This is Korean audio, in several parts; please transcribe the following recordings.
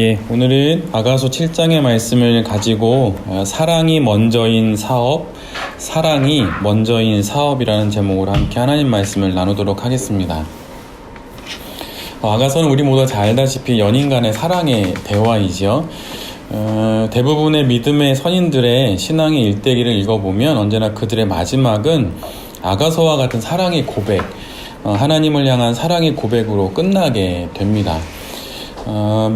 오늘은 아가서 7장의 말씀을 가지고 사랑이 먼저인 사업, 사랑이 먼저인 사업이라는 제목으로 함께 하나님 말씀을 나누도록 하겠습니다. 아가서는 우리 모두 잘 알다시피 연인 간의 사랑의 대화이죠. 대부분의 믿음의 선인들의 신앙의 일대기를 읽어보면 언제나 그들의 마지막은 아가서와 같은 사랑의 고백, 하나님을 향한 사랑의 고백으로 끝나게 됩니다.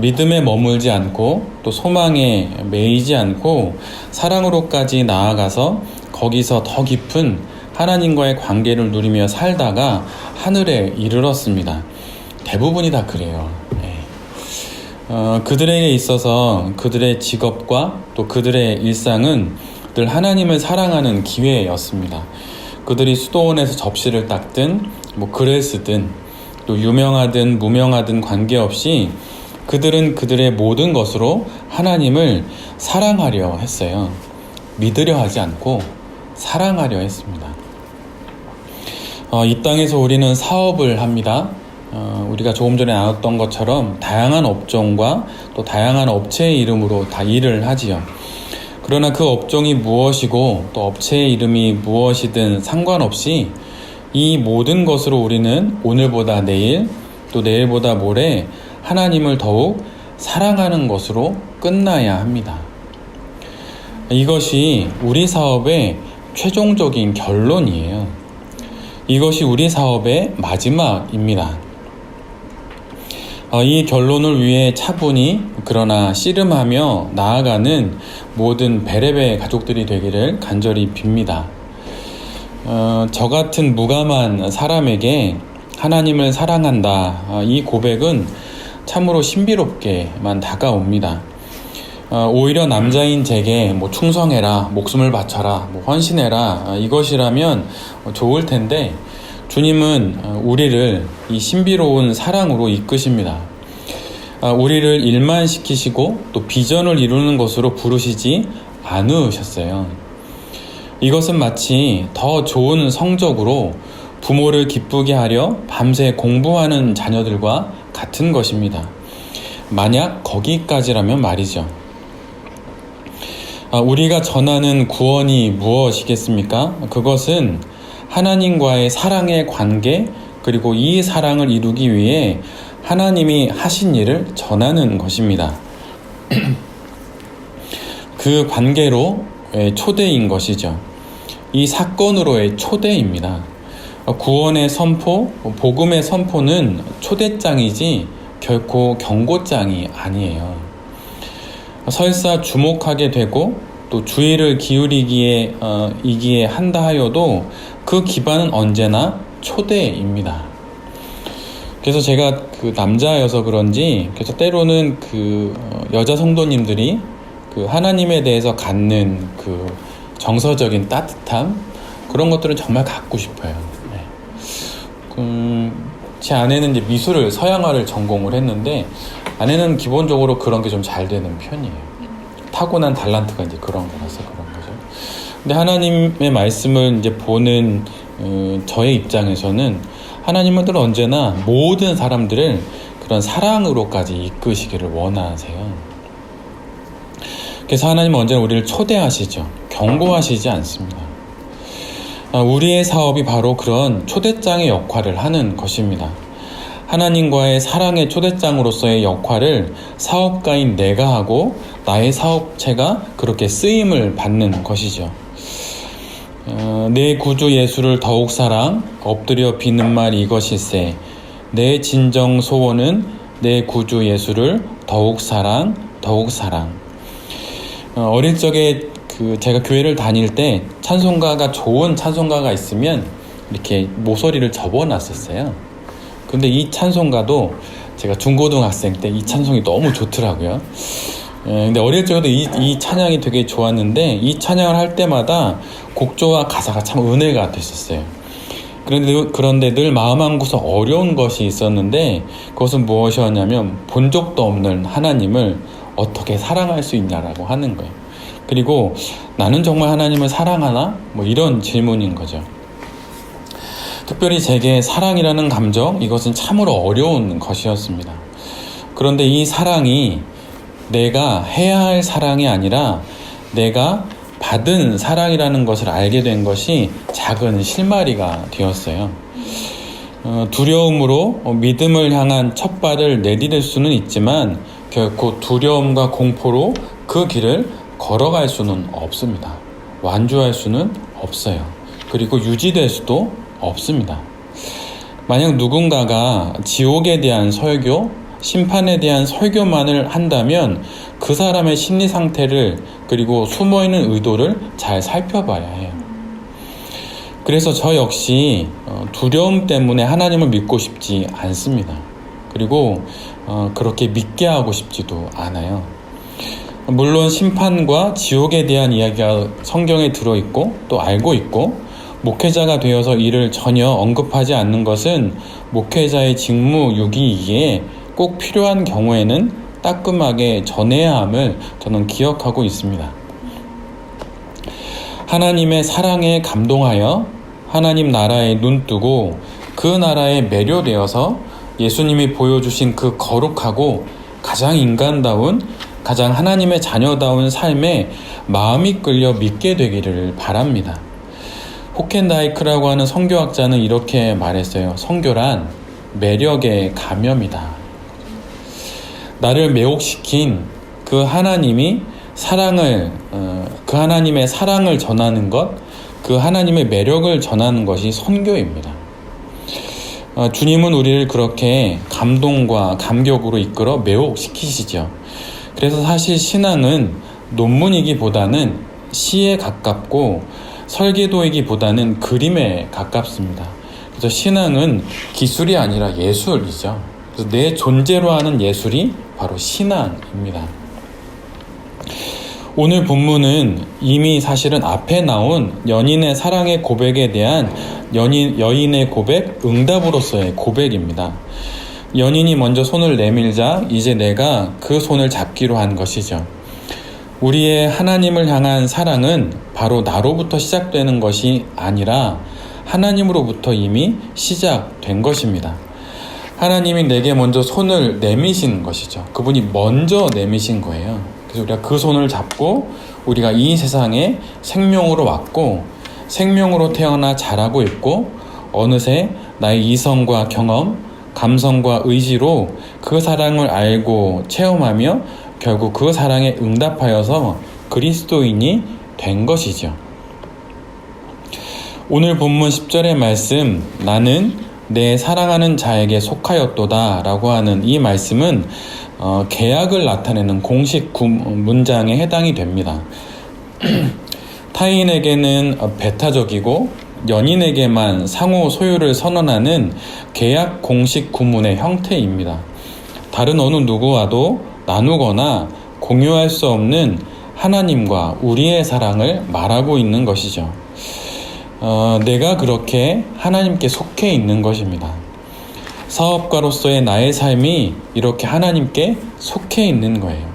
믿음에 머물지 않고 또 소망에 매이지 않고 사랑으로까지 나아가서 거기서 더 깊은 하나님과의 관계를 누리며 살다가 하늘에 이르렀습니다. 대부분이 다 그래요. 그들에게 있어서 그들의 직업과 또 그들의 일상은 늘 하나님을 사랑하는 기회였습니다. 그들이 수도원에서 접시를 닦든 글을 쓰든 또 유명하든 무명하든 관계없이 그들은 그들의 모든 것으로 하나님을 사랑하려 했어요. 믿으려 하지 않고 사랑하려 했습니다. 이 땅에서 우리는 사업을 합니다. 우리가 조금 전에 나눴던 것처럼 다양한 업종과 또 다양한 업체의 이름으로 다 일을 하지요. 그러나 그 업종이 무엇이고 또 업체의 이름이 무엇이든 상관없이 이 모든 것으로 우리는 오늘보다 내일 또 내일보다 모레 하나님을 더욱 사랑하는 것으로 끝나야 합니다. 이것이 우리 사업의 최종적인 결론이에요. 이것이 우리 사업의 마지막입니다. 이 결론을 위해 차분히 그러나 씨름하며 나아가는 모든 베레베 가족들이 되기를 간절히 빕니다. 저 같은 무감한 사람에게 하나님을 사랑한다, 이 고백은 참으로 신비롭게만 다가옵니다. 오히려 남자인 제게 충성해라, 목숨을 바쳐라, 헌신해라, 이것이라면 좋을 텐데 주님은 우리를 이 신비로운 사랑으로 이끄십니다. 우리를 일만 시키시고 또 비전을 이루는 것으로 부르시지 않으셨어요. 이것은 마치 더 좋은 성적으로 부모를 기쁘게 하려 밤새 공부하는 자녀들과 같은 것입니다. 만약 거기까지라면 말이죠. 우리가 전하는 구원이 무엇이겠습니까? 그것은 하나님과의 사랑의 관계, 그리고 이 사랑을 이루기 위해 하나님이 하신 일을 전하는 것입니다. 그 관계로 초대인 것이죠. 이 사건으로의 초대입니다. 구원의 선포, 복음의 선포는 초대장이지 결코 경고장이 아니에요. 설사 주목하게 되고 또 주의를 기울이기에 한다 하여도 그 기반은 언제나 초대입니다. 그래서 제가 남자여서 그런지 그래서 때로는 여자 성도님들이 하나님에 대해서 갖는 정서적인 따뜻함, 그런 것들은 정말 갖고 싶어요. 제 아내는 이제 미술을, 서양화를 전공을 했는데 아내는 기본적으로 그런 게 좀 잘 되는 편이에요. 타고난 달란트가 이제 그런 거라서 그런 거죠. 근데 하나님의 말씀을 이제 보는 저의 입장에서는 하나님은 늘 언제나 모든 사람들을 그런 사랑으로까지 이끄시기를 원하세요. 그래서 하나님은 언제나 우리를 초대하시죠. 경고하시지 않습니다. 우리의 사업이 바로 그런 초대장의 역할을 하는 것입니다. 하나님과의 사랑의 초대장으로서의 역할을 사업가인 내가 하고 나의 사업체가 그렇게 쓰임을 받는 것이죠. 내 구주 예수를 더욱 사랑, 엎드려 비는 말 이것일세. 내 진정 소원은 내 구주 예수를 더욱 사랑, 더욱 사랑. 어릴 적에 제가 교회를 다닐 때 찬송가가 좋은 찬송가가 있으면 이렇게 모서리를 접어놨었어요. 근데 이 찬송가도 제가 중고등학생 때 이 찬송이 너무 좋더라고요. 근데 어릴 적에도 이 찬양이 되게 좋았는데 이 찬양을 할 때마다 곡조와 가사가 참 은혜가 됐었어요. 그런데 늘 마음 한구석 어려운 것이 있었는데 그것은 무엇이었냐면 본 적도 없는 하나님을 어떻게 사랑할 수 있냐라고 하는 거예요. 그리고 나는 정말 하나님을 사랑하나? 이런 질문인 거죠. 특별히 제게 사랑이라는 감정, 이것은 참으로 어려운 것이었습니다. 그런데 이 사랑이 내가 해야 할 사랑이 아니라 내가 받은 사랑이라는 것을 알게 된 것이 작은 실마리가 되었어요. 두려움으로 믿음을 향한 첫 발을 내디딜 수는 있지만 결코 두려움과 공포로 그 길을 걸어갈 수는 없습니다. 완주할 수는 없어요. 그리고 유지될 수도 없습니다. 만약 누군가가 지옥에 대한 설교, 심판에 대한 설교만을 한다면 그 사람의 심리 상태를 그리고 숨어있는 의도를 잘 살펴봐야 해요. 그래서 저 역시 두려움 때문에 하나님을 믿고 싶지 않습니다. 그리고 그렇게 믿게 하고 싶지도 않아요. 물론 심판과 지옥에 대한 이야기가 성경에 들어있고 또 알고 있고 목회자가 되어서 이를 전혀 언급하지 않는 것은 목회자의 직무 유기이기에 꼭 필요한 경우에는 따끔하게 전해야 함을 저는 기억하고 있습니다. 하나님의 사랑에 감동하여 하나님 나라에 눈뜨고 그 나라에 매료되어서 예수님이 보여주신 그 거룩하고 가장 인간다운 가장 하나님의 자녀다운 삶에 마음이 끌려 믿게 되기를 바랍니다. 호켄다이크라고 하는 선교학자는 이렇게 말했어요. 선교란 매력의 감염이다. 나를 매혹시킨 그 하나님이 그 하나님의 사랑을 전하는 것, 그 하나님의 매력을 전하는 것이 선교입니다. 주님은 우리를 그렇게 감동과 감격으로 이끌어 매혹시키시죠. 그래서 사실 신앙은 논문이기보다는 시에 가깝고 설계도이기보다는 그림에 가깝습니다. 그래서 신앙은 기술이 아니라 예술이죠. 그래서 내 존재로 하는 예술이 바로 신앙입니다. 오늘 본문은 이미 사실은 앞에 나온 연인의 사랑의 고백에 대한 여인의 고백, 응답으로서의 고백입니다. 연인이 먼저 손을 내밀자 이제 내가 그 손을 잡기로 한 것이죠. 우리의 하나님을 향한 사랑은 바로 나로부터 시작되는 것이 아니라 하나님으로부터 이미 시작된 것입니다. 하나님이 내게 먼저 손을 내미신 것이죠. 그분이 먼저 내미신 거예요. 그래서 우리가 그 손을 잡고 우리가 이 세상에 생명으로 왔고 생명으로 태어나 자라고 있고 어느새 나의 이성과 경험, 감성과 의지로 그 사랑을 알고 체험하며 결국 그 사랑에 응답하여서 그리스도인이 된 것이죠. 오늘 본문 10절의 말씀 나는 내 사랑하는 자에게 속하였도다 라고 하는 이 말씀은 계약을 나타내는 공식 문장에 해당이 됩니다. 타인에게는 배타적이고 연인에게만 상호 소유를 선언하는 계약 공식 구문의 형태입니다. 다른 어느 누구와도 나누거나 공유할 수 없는 하나님과 우리의 사랑을 말하고 있는 것이죠. 내가 그렇게 하나님께 속해 있는 것입니다. 사업가로서의 나의 삶이 이렇게 하나님께 속해 있는 거예요.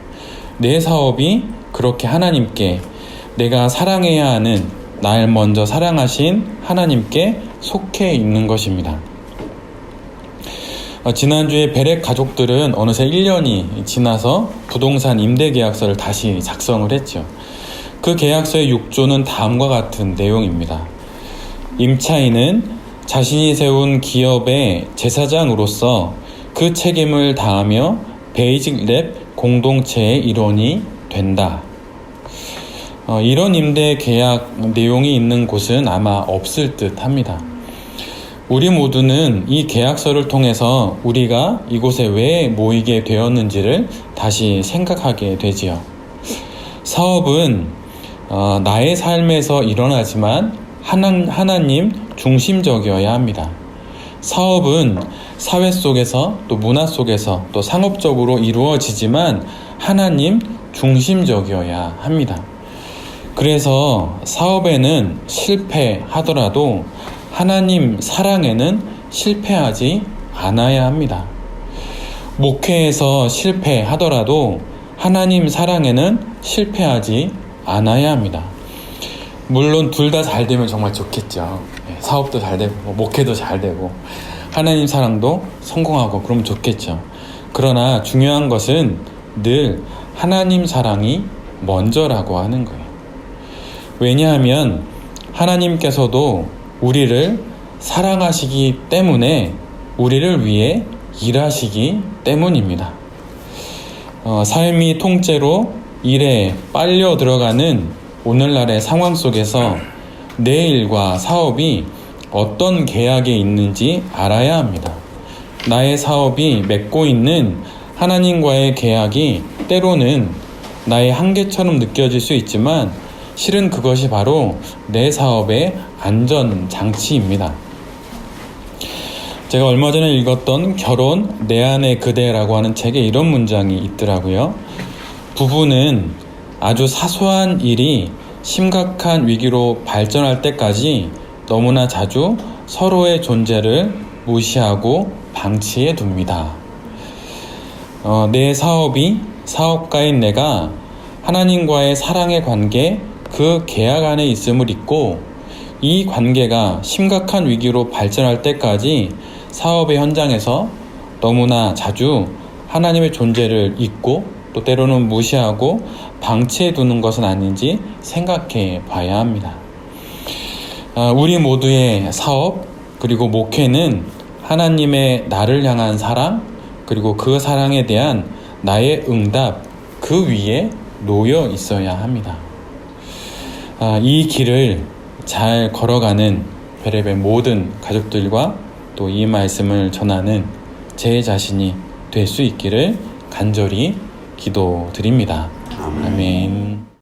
내 사업이 그렇게 하나님께, 내가 사랑해야 하는 날 먼저 사랑하신 하나님께 속해 있는 것입니다. 지난주에 베렉 가족들은 어느새 1년이 지나서 부동산 임대 계약서를 다시 작성을 했죠. 그 계약서의 6조는 다음과 같은 내용입니다. 임차인은 자신이 세운 기업의 제사장으로서 그 책임을 다하며 베이직 랩 공동체의 일원이 된다. 이런 임대 계약 내용이 있는 곳은 아마 없을 듯 합니다. 우리 모두는 이 계약서를 통해서 우리가 이곳에 왜 모이게 되었는지를 다시 생각하게 되지요. 사업은 나의 삶에서 일어나지만 하나님 중심적이어야 합니다. 사업은 사회 속에서 또 문화 속에서 또 상업적으로 이루어지지만 하나님 중심적이어야 합니다. 그래서 사업에는 실패하더라도 하나님 사랑에는 실패하지 않아야 합니다. 목회에서 실패하더라도 하나님 사랑에는 실패하지 않아야 합니다. 물론 둘 다 잘 되면 정말 좋겠죠. 사업도 잘 되고 목회도 잘 되고 하나님 사랑도 성공하고 그러면 좋겠죠. 그러나 중요한 것은 늘 하나님 사랑이 먼저라고 하는 거예요. 왜냐하면 하나님께서도 우리를 사랑하시기 때문에 우리를 위해 일하시기 때문입니다. 삶이 통째로 일에 빨려 들어가는 오늘날의 상황 속에서 내 일과 사업이 어떤 계약에 있는지 알아야 합니다. 나의 사업이 맺고 있는 하나님과의 계약이 때로는 나의 한계처럼 느껴질 수 있지만 실은 그것이 바로 내 사업의 안전장치입니다. 제가 얼마 전에 읽었던 결혼 내 안의 그대라고 하는 책에 이런 문장이 있더라고요. 부부는 아주 사소한 일이 심각한 위기로 발전할 때까지 너무나 자주 서로의 존재를 무시하고 방치해 둡니다. 내 사업이 사업가인 내가 하나님과의 사랑의 관계, 그 계약 안에 있음을 잊고 이 관계가 심각한 위기로 발전할 때까지 사업의 현장에서 너무나 자주 하나님의 존재를 잊고 또 때로는 무시하고 방치해 두는 것은 아닌지 생각해 봐야 합니다. 우리 모두의 사업 그리고 목회는 하나님의 나를 향한 사랑 그리고 그 사랑에 대한 나의 응답 그 위에 놓여 있어야 합니다. 이 길을 잘 걸어가는 베레베 모든 가족들과 또 이 말씀을 전하는 제 자신이 될 수 있기를 간절히 기도드립니다. 아멘.